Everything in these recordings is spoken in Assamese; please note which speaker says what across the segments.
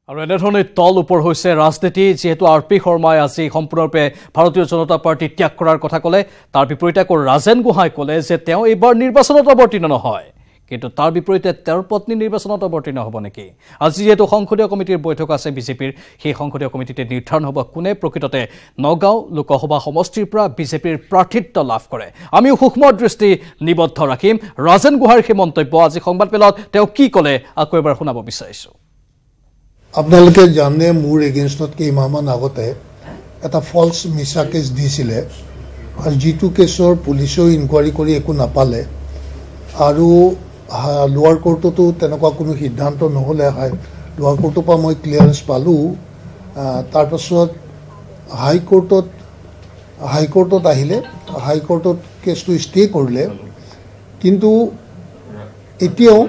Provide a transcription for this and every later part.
Speaker 1: আৰু এনেধৰণে তল ওপৰ হৈছে ৰাজনীতি যেহেতু আৰপি শৰ্মাই আজি সম্পূৰ্ণৰূপে ভাৰতীয় জনতা পাৰ্টি ত্যাগ কৰাৰ কথা ক'লে তাৰ বিপৰীতে আকৌ ৰাজেন গোহাঁই ক'লে যে তেওঁ এইবাৰ নিৰ্বাচনত অৱতীৰ্ণ নহয় কিন্তু তাৰ বিপৰীতে তেওঁৰ পত্নী নিৰ্বাচনত অৱতীৰ্ণ হ'ব নেকি আজি যেহেতু সংসদীয় কমিটিৰ বৈঠক আছে বিজেপিৰ সেই সংসদীয় কমিটিতে নিৰ্ধাৰণ হ'ব কোনে প্ৰকৃততে নগাঁও লোকসভা সমষ্টিৰ পৰা বিজেপিৰ প্ৰাৰ্থিত্ব লাভ কৰে আমিও সূক্ষ্ম দৃষ্টি নিবদ্ধ ৰাখিম ৰাজেন গোহাঁইৰ সেই মন্তব্য আজি সংবাদমেলত তেওঁ কি ক'লে আকৌ এবাৰ শুনাব বিচাৰিছোঁ
Speaker 2: আপোনালোকে জানে মোৰ এগেইনষ্টত কেইমাহমান আগতে এটা ফলছ মিছা কেছ দিছিলে আৰু যিটো কেছৰ পুলিচেও ইনকুৱাৰী কৰি একো নাপালে আৰু লোৱাৰ কোৰ্টতো তেনেকুৱা কোনো সিদ্ধান্ত নহ'লে লোৱাৰ কোৰ্টৰ পৰা মই ক্লিয়াৰেঞ্চ পালোঁ তাৰপাছত হাইকোৰ্টত আহিলে হাইকোৰ্টত কেছটো ষ্টে কৰিলে কিন্তু এতিয়াও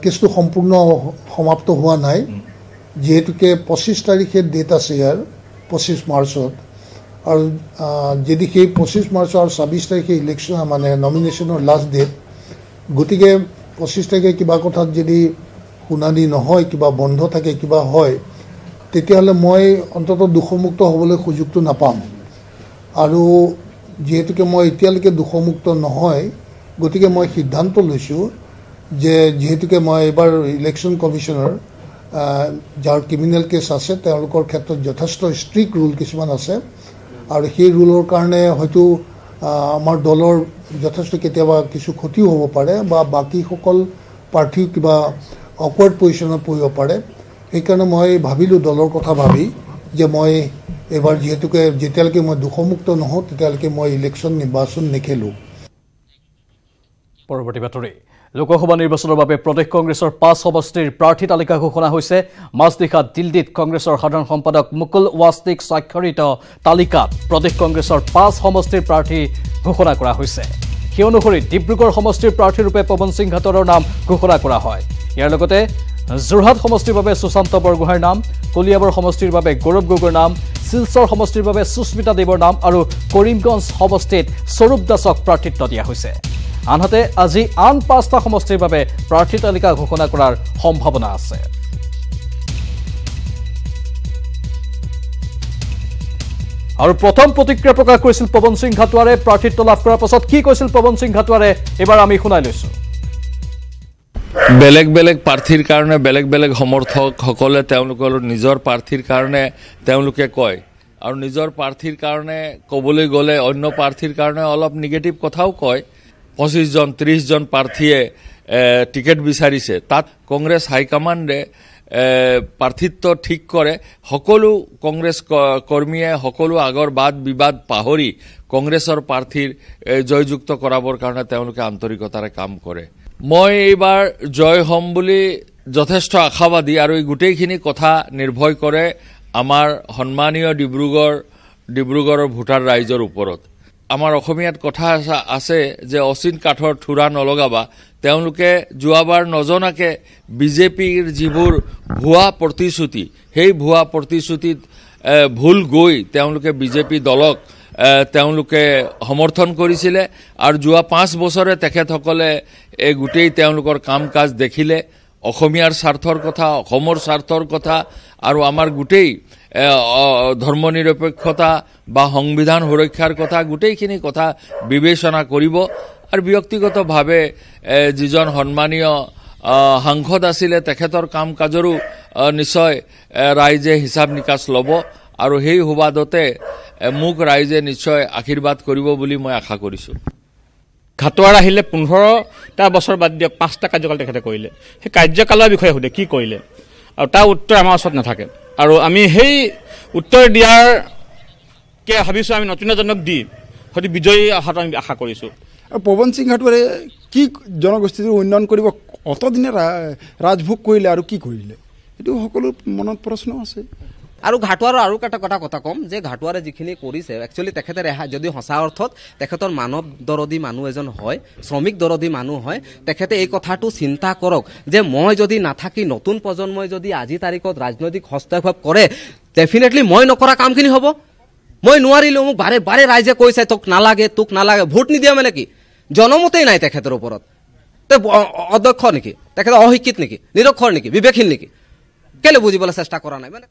Speaker 2: কেছটো সম্পূৰ্ণ সমাপ্ত হোৱা নাই যেহেতুকে 25 তাৰিখে ডেট আছে ইয়াৰ 25 মাৰ্চত আৰু যদি সেই 25 মাৰ্চ আৰু 26 তাৰিখে ইলেকশ্যন মানে নমিনেশ্যনৰ লাষ্ট ডেট গতিকে 25 তাৰিখে কিবা কথাত যদি শুনানি নহয় কিবা বন্ধ থাকে কিবা হয় তেতিয়াহ'লে মই অন্ততঃ দোষমুক্ত হ'বলৈ সুযোগটো নাপাম আৰু যেহেতুকে মই এতিয়ালৈকে দোষমুক্ত নহয় গতিকে মই সিদ্ধান্ত লৈছোঁ যে যেহেতুকে মই এবাৰ ইলেকশ্যন কমিশ্যনৰ যাৰ ক্ৰিমিনেল কেছ আছে তেওঁলোকৰ ক্ষেত্ৰত যথেষ্ট ষ্ট্ৰিক্ট ৰুল কিছুমান আছে আৰু সেই ৰুলৰ কাৰণে হয়তো আমাৰ দলৰ যথেষ্ট কেতিয়াবা কিছু ক্ষতিও হ'ব পাৰে বা বাকীসকল প্ৰাৰ্থীও কিবা অকৱাৰ্ড পজিশ্যনত পৰিব পাৰে সেইকাৰণে মই ভাবিলোঁ দলৰ কথা ভাবি যে মই এবাৰ যিহেতুকে যেতিয়ালৈকে মই দোষমুক্ত নহওঁ তেতিয়ালৈকে মই ইলেকশ্যন নিৰ্বাচন নেখেলোঁ
Speaker 1: পৰৱৰ্তী বাতৰি লোকসভা নিৰ্বাচনৰ বাবে প্ৰদেশ কংগ্ৰেছৰ 5 সমষ্টিৰ প্ৰাৰ্থী তালিকা ঘোষণা হৈছে মাজনিশা দিল্লীত কংগ্ৰেছৰ সাধাৰণ সম্পাদক মুকুল ৱাছনিক স্বাক্ষৰিত তালিকাত প্ৰদেশ কংগ্ৰেছৰ 5 সমষ্টিৰ প্ৰাৰ্থী ঘোষণা কৰা হৈছে সেই অনুসৰি ডিব্ৰুগড় সমষ্টিৰ প্ৰাৰ্থীৰূপে পৱন সিং ঘাটৰৰ নাম ঘোষণা কৰা হয় ইয়াৰ লগতে যোৰহাট সমষ্টিৰ বাবে সুশান্ত বৰগোহাঁইৰ নাম কলিয়াবৰ সমষ্টিৰ বাবে গৌৰৱ গগৈৰ নাম শিলচৰ সমষ্টিৰ বাবে সুস্মিতা দেৱৰ নাম আৰু কৰিমগঞ্জ সমষ্টিত স্বৰূপ দাসক প্ৰাৰ্থিত্ব দিয়া হৈছে আনহাতে আজি আন 5টা সমষ্টিৰ বাবে প্ৰাৰ্থী তালিকা ঘোষণা কৰাৰ সম্ভাৱনা আছে আৰু প্ৰথম প্ৰতিক্ৰিয়া প্ৰকাশ কৰিছিল পৱন সিং ঘাটোৱাৰে প্ৰাৰ্থিত্ব লাভ কৰাৰ পাছত কি কৈছিল পৱন সিং ঘাটোৱাৰে এবাৰ আমি শুনাই লৈছো
Speaker 3: বেলেগ বেলেগ প্ৰাৰ্থীৰ কাৰণে বেলেগ বেলেগ সমৰ্থকসকলে তেওঁলোকৰ নিজৰ প্ৰাৰ্থীৰ কাৰণে তেওঁলোকে কয় আৰু নিজৰ প্ৰাৰ্থীৰ কাৰণে ক'বলৈ গ'লে অন্য প্ৰাৰ্থীৰ কাৰণে অলপ নিগেটিভ কথাও কয় 25 জন 30 জন প্ৰাৰ্থীয়ে টিকেট বিচাৰিছে তাত কংগ্ৰেছ হাইকমাণ্ডে প্ৰাৰ্থিত্ব ঠিক কৰে সকলো কংগ্ৰেছ কৰ্মীয়ে সকলো আগৰ বাদ বিবাদ পাহৰি কংগ্ৰেছৰ প্ৰাৰ্থীৰ জয়যুক্ত কৰাবৰ কাৰণে তেওঁলোকে আন্তৰিকতাৰে কাম কৰে মই এইবাৰ জয় হ'ম বুলি যথেষ্ট আশাবাদী আৰু এই গোটেইখিনি কথা নিৰ্ভৰ কৰে আমাৰ সন্মানীয় ডিব্ৰুগড়ৰ ভোটাৰ ৰাইজৰ ওপৰত আমাৰ অসমীয়াত কথা আছে যে অচিন কাঠৰ থোৰা নলগাবা তেওঁলোকে যোৱাবাৰ নজনাকে বিজেপিৰ যিবোৰ ভুৱা প্ৰতিশ্ৰুতি সেই ভুৱা প্ৰতিশ্ৰুতিত ভুল গৈ তেওঁলোকে বিজেপি দলক তেওঁলোকে সমৰ্থন কৰিছিলে আৰু যোৱা 5 বছৰে তেখেতসকলে এই গোটেই তেওঁলোকৰ কাম কাজ দেখিলে অসমীয়াৰ স্বাৰ্থৰ কথা অসমৰ স্বাৰ্থৰ কথা আৰু আমাৰ গোটেই ধৰ্মনিৰপেক্ষতা বা সংবিধান সুৰক্ষাৰ কথা গোটেইখিনি কথা বিবেচনা কৰিব আৰু ব্যক্তিগতভাৱে যিজন সন্মানীয় সাংসদ আছিলে তেখেতৰ কাম কাজৰো নিশ্চয় ৰাইজে হিচাপ নিকাচ ল'ব আৰু সেই সুবাদতে মোক ৰাইজে নিশ্চয় আশীৰ্বাদ কৰিব বুলি মই আশা কৰিছোঁ
Speaker 4: ঘাটোৱাৰ আহিলে 15টা বছৰ বাদ দিয়ক 5টা কাৰ্যকাল তেখেতে কৰিলে সেই কাৰ্যকালৰ বিষয়ে সুধে কি কৰিলে আৰু তাৰ উত্তৰ আমাৰ ওচৰত নাথাকে আৰু আমি সেই উত্তৰ দিয়াৰ কে ভাবিছোঁ আমি নতুন এজনক দি হয়তো বিজয়ী অহাটো আমি আশা কৰিছোঁ
Speaker 5: আৰু পৱন সিং ঘাটোৱাৰে কি জনগোষ্ঠীটোৰ উন্নয়ন কৰিব অতদিনে ৰাজভোগ কৰিলে আৰু কি কৰিলে এইটো সকলো মনত প্ৰশ্ন আছে
Speaker 6: আৰু ঘাটোৱাৰৰ আৰু এটা কথা কম যে ঘাটোৱাৰে যিখিনি কৰিছে একচুৱেলি তেখেতে যদি সঁচা অৰ্থত তেখেতৰ মানৱ দৰদী মানুহ এজন হয় শ্ৰমিক দৰদী মানুহ হয় তেখেতে এই কথাটো চিন্তা কৰক যে মই যদি নাথাকি নতুন প্ৰজন্মই যদি আজি তাৰিখত ৰাজনৈতিক হস্তক্ষেপ কৰে ডেফিনেটলি মই নকৰা কামখিনি হ'ব মই নোৱাৰিলোঁ মোক বাৰে বাৰে ৰাইজে কৈছে তোক নালাগে ভোট নিদিয়া মানে কি জনমতেই নাই তেখেতৰ ওপৰত অদক্ষ নেকি তেখেতে অশিক্ষিত নেকি নিৰক্ষৰ নেকি বিবেকহীন নেকি কেলে বুজিবলৈ চেষ্টা কৰা নাই মানে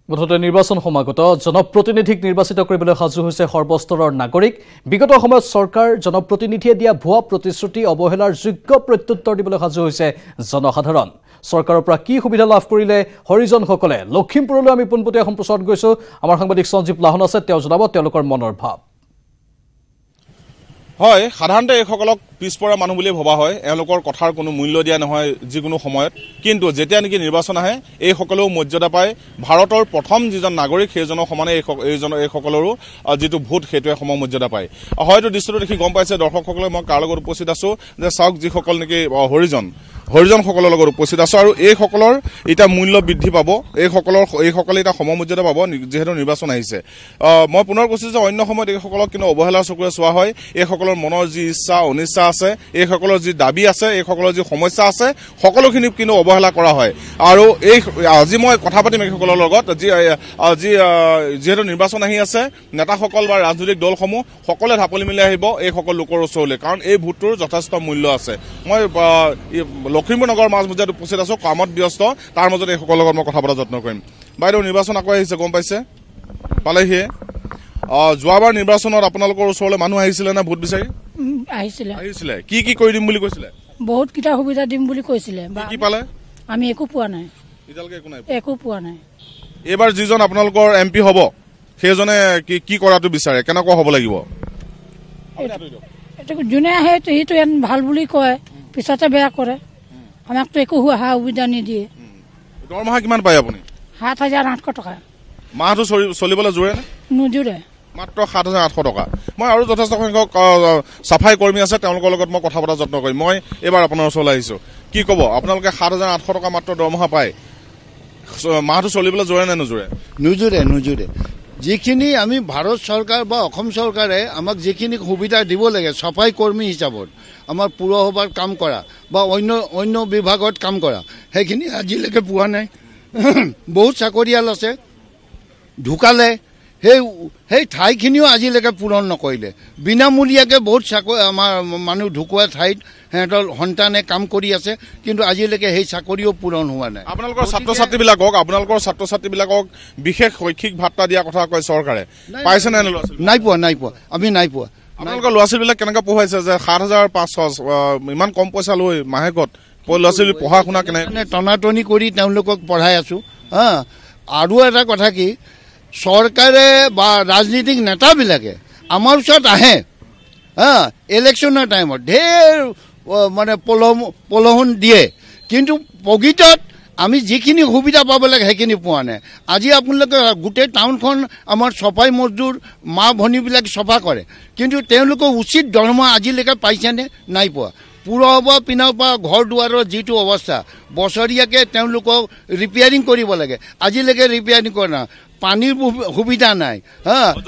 Speaker 1: মুঠতে নিৰ্বাচন সমাগত জনপ্ৰতিনিধিক নিৰ্বাচিত কৰিবলৈ সাজু হৈছে সৰ্বস্তৰৰ নাগৰিক বিগত সময়ত চৰকাৰ জনপ্ৰতিনিধিয়ে দিয়া ভুৱা প্ৰতিশ্ৰুতি অৱহেলাৰ যোগ্য প্ৰত্যুত্তৰ দিবলৈ সাজু হৈছে জনসাধাৰণ চৰকাৰৰ পৰা কি সুবিধা লাভ কৰিলে হৰিজনসকলে লখিমপুৰলৈ আমি পোনপটীয়া সম্প্ৰচাৰত গৈছো আমাৰ সাংবাদিক সঞ্জীৱ লাহন আছে তেওঁ জনাব তেওঁলোকৰ মনৰ ভাৱ
Speaker 7: হয় সাধাৰণতে এইসকলক পিছপৰা মানুহ বুলি ভবা হয় এওঁলোকৰ কথাৰ কোনো মূল্য দিয়া নহয় যিকোনো সময়ত কিন্তু যেতিয়া নেকি নিৰ্বাচন আহে এইসকলেও মৰ্যাদা পায় ভাৰতৰ প্ৰথম যিজন নাগৰিক সেইজনৰ সমানে এইসকলৰো যিটো ভোট সেইটোৱে সমমৰ্যাদা পায় হয়তো দৃশ্যটো দেখি গম পাইছে দৰ্শকসকলে মই কাৰ লগত উপস্থিত আছো যে চাওক যিসকল নেকি হৰিজনসকলৰ লগত উপস্থিত আছো আৰু এইসকলৰ এটা মূল্য বৃদ্ধি পাব এইসকলে এটা সমমৰ্যাদা পাব যিহেতু নিৰ্বাচন আহিছে মই পুনৰ কৈছো যে অন্য সময়ত এইসকলক কিন্তু অৱহেলাৰ চকুৰে চোৱা হয় এইসকলৰ মনৰ যি ইচ্ছা অনিচ্ছা আছে এইসকলৰ যি দাবী আছে এইসকলৰ যি সমস্যা আছে সকলোখিনি কিন্তু অৱহেলা কৰা হয় আৰু আজি মই কথা পাতিম এইসকলৰ লগত যিহেতু নিৰ্বাচন আহি আছে নেতাসকল বা ৰাজনৈতিক দলসমূহ সকলোৱে ঢাপলি মেলি আহিব এইসকল লোকৰ ওচৰলৈ কাৰণ এই ভোটটোৰ যথেষ্ট মূল্য আছে মই লখিমপুৰ নগৰ মাজমজিয়াত উপস্থিত আছো কামত ব্যস্ত তাৰ মাজত এইসকলৰ লগত মই কথা পতাৰ যত্ন কৰিম বাইদেউ নিৰ্বাচন আকৌ আহিছে গম পাইছে পালেহিয়ে যোৱাবাৰ নিৰ্বাচনত আপোনালোকৰ ওচৰলৈ মানুহ আহিছিলে নে ভোট বিচাৰি আহিছিলে কি কৰি দিম বুলি কৈছিলে
Speaker 8: বহুত কিটা সুবিধা দিম বুলি কৈছিলে
Speaker 7: কি পালে
Speaker 8: আমি একো পোৱা নাই একো পোৱা নাই
Speaker 7: এবাৰ যিজন আপোনালোকৰ এমপি হ'ব সেইজনে কি কৰাটো বিচাৰে কেনেকুৱা হ'ব লাগিব
Speaker 8: যোনে আহে সেইটো ভাল বুলি কয় পিছতে বেয়া কৰে আমাকতো একো সা সুবিধা নিদিয়ে
Speaker 7: দৰমহা কিমান পায় আপুনি
Speaker 8: ৭,৮০০ টকা
Speaker 7: মাহটো চলিবলৈ জোৰে নে
Speaker 8: নোজোৰে
Speaker 7: মাত্ৰ ৭,৮০০ টকা মই আৰু যথেষ্ট সংখ্যক চাফাই কৰ্মী আছে তেওঁলোকৰ লগত মই কথা পতাৰ যত্ন কৰিম মই এইবাৰ আপোনাৰ ওচৰলৈ আহিছো কি ক'ব আপোনালোকে ৭,৮০০ টকা মাত্ৰ দৰমহা পায় মাহটো চলিবলৈ জোৰে নে
Speaker 9: নোজোৰে যিখিনি আমি ভাৰত চৰকাৰ বা অসম চৰকাৰে আমাক যিখিনি সুবিধা দিব লাগে চাফাই কৰ্মী হিচাপত আমাৰ পুৰসভাৰ কাম কৰা বা অন্য বিভাগত কাম কৰা সেইখিনি আজিলৈকে পোৱা নাই বহুত চাকৰিয়াল আছে ঢুকালে সেই ঠাইখিনিও আজিলৈকে পূৰণ নকৰিলে বিনামূলীয়াকৈ বহুত আমাৰ মানুহ ঢুকুৱা ঠাইত সিহঁতৰ সন্তানে কাম কৰি আছে কিন্তু আজিলৈকে সেই চাকৰিও পূৰণ হোৱা নাই
Speaker 7: আপোনালোকৰ ছাত্ৰ ছাত্ৰীবিলাকক বিশেষ শৈক্ষিক ভাত্তা দিয়া কথা কয় চৰকাৰে পাইছে নে
Speaker 9: নাই পোৱা আমি নাই পোৱা
Speaker 7: আপোনালোকৰ ল'ৰা ছোৱালীবিলাক কেনেকৈ পঢ়াইছে যে ৭,৫০০ ইমান কম পইচা লৈ মাহেকত ল'ৰা ছোৱালী পঢ়া শুনা কেনেকৈ
Speaker 9: টনাটনি কৰি তেওঁলোকক পঢ়াই আছো আৰু এটা কথা কি চৰকাৰে বা ৰাজনীতিক নেতাবিলাকে আমাৰ ওচৰত আহে ইলেকশ্যনৰ টাইমত ঢেৰ মানে প্ৰলোভন দিয়ে কিন্তু প্ৰকৃতত আমি যিখিনি সুবিধা পাব লাগে সেইখিনি পোৱা নাই আজি আপোনালোকে গোটেই টাউনখন আমাৰ চফাই মজদুৰ মা ভনীবিলাক চফা কৰে কিন্তু তেওঁলোকে উচিত দৰমহা আজিলৈকে পাইছেনে নাই পোৱা পুৰসভা পিনৰ পৰা ঘৰ দুৱাৰৰ যিটো অৱস্থা বছৰীয়াকৈ তেওঁলোকক ৰিপেয়াৰিং কৰিব লাগে আজিলৈকে ৰিপেয়াৰিং কৰা নাই পানীৰ সুবিধা নাই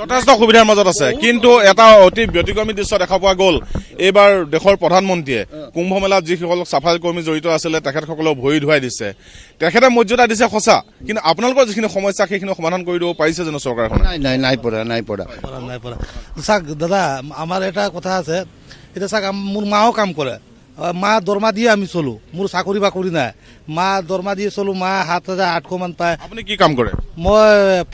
Speaker 7: যথেষ্ট সুবিধাৰ মাজত আছে কিন্তু এটা অতি ব্যতিক্ৰমী দৃশ্য দেখা পোৱা গ'ল এইবাৰ দেশৰ প্ৰধানমন্ত্ৰীয়ে কুম্ভ মেলাত যিসকল চাফাই কৰ্মী জড়িত আছিলে তেখেতসকলক ভৰি ধুৱাই দিছে তেখেতে মৰ্যাদা দিছে সঁচা কিন্তু আপোনালোকৰ যিখিনি সমস্যা সেইখিনি সমাধান কৰি দিব পাৰিছে জানো চৰকাৰখনে
Speaker 9: নাই পৰা
Speaker 10: চাওক দাদা আমাৰ এটা কথা আছে এতিয়া চাওক মোৰ মাও কাম কৰে মা দৰমহা দিয়ে আমি চলো মোৰ চাকৰি বাকৰি নাই মা দৰমহা দিয়ে চলো মা ৭,৮০০ মান পায়
Speaker 7: আপুনি কি কাম কৰে
Speaker 10: মই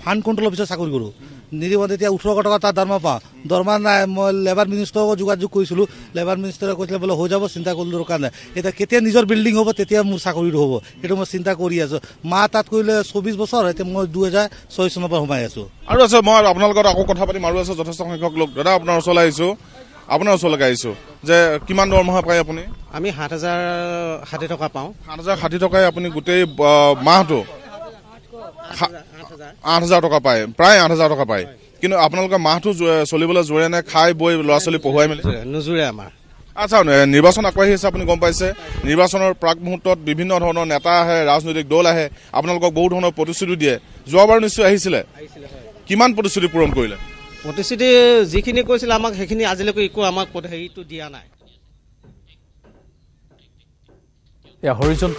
Speaker 10: ফাণ্ড কণ্ট্ৰল অফিচত চাকৰি কৰোঁ নিদিব তেতিয়া ১৮ টকা তাৰ দৰমহা পাওঁ দৰমহা নাই মই লেবাৰ মিনিষ্টাৰকো যোগাযোগ কৰিছিলোঁ লেবাৰ মিনিষ্টাৰে কৈছিলে বোলে হৈ যাব চিন্তা কৰিব দৰকাৰ নাই এতিয়া কেতিয়া নিজৰ বিল্ডিং হ'ব তেতিয়া মোৰ চাকৰিটো হ'ব সেইটো মই চিন্তা কৰি আছোঁ মা তাত কৰিলে ২৪ বছৰ এতিয়া মই ২০০৬ চনৰ পৰা সোমাই আছোঁ
Speaker 7: আৰু আছে মই আপোনালোকৰ আকৌ কথা পাতিম আৰু আছে যথেষ্ট সংখ্যক লোক দাদা আপোনাৰ ওচৰলৈ আহিছোঁ আপোনাৰ ওচৰলৈকে আহিছোঁ যে কিমান দৰমহা পায় আপুনি
Speaker 11: আমি ৭,০৬০ টকা পাওঁ
Speaker 7: ৭,০৬০ টকাই আপুনি গোটেই মাহটো ৮,০০০ টকা পায় প্ৰায় ৮,০০০ টকা পায় কিন্তু আপোনালোকে মাহটো চলিবলৈ জোৰে নে খাই বৈ ল'ৰা ছোৱালী পঢ়ুৱাই মেলি
Speaker 11: নোজোৰে আমাৰ
Speaker 7: আচ্ছা নিৰ্বাচন আকৌ আহি আছে আপুনি গম পাইছে নিৰ্বাচনৰ প্ৰাক মুহূৰ্তত বিভিন্ন ধৰণৰ নেতা আহে ৰাজনৈতিক দল আহে আপোনালোকক বহু ধৰণৰ প্ৰতিশ্ৰুতি দিয়ে যোৱাবাৰ নিশ্চয় আহিছিলে কিমান প্ৰতিশ্ৰুতি পূৰণ কৰিলে
Speaker 11: প্ৰতিশ্ৰুতি যিখিনি কৈছিলে আমাক সেইখিনি আজিলৈকে একো আমাক হেৰিটো দিয়া নাই
Speaker 1: হৰিজন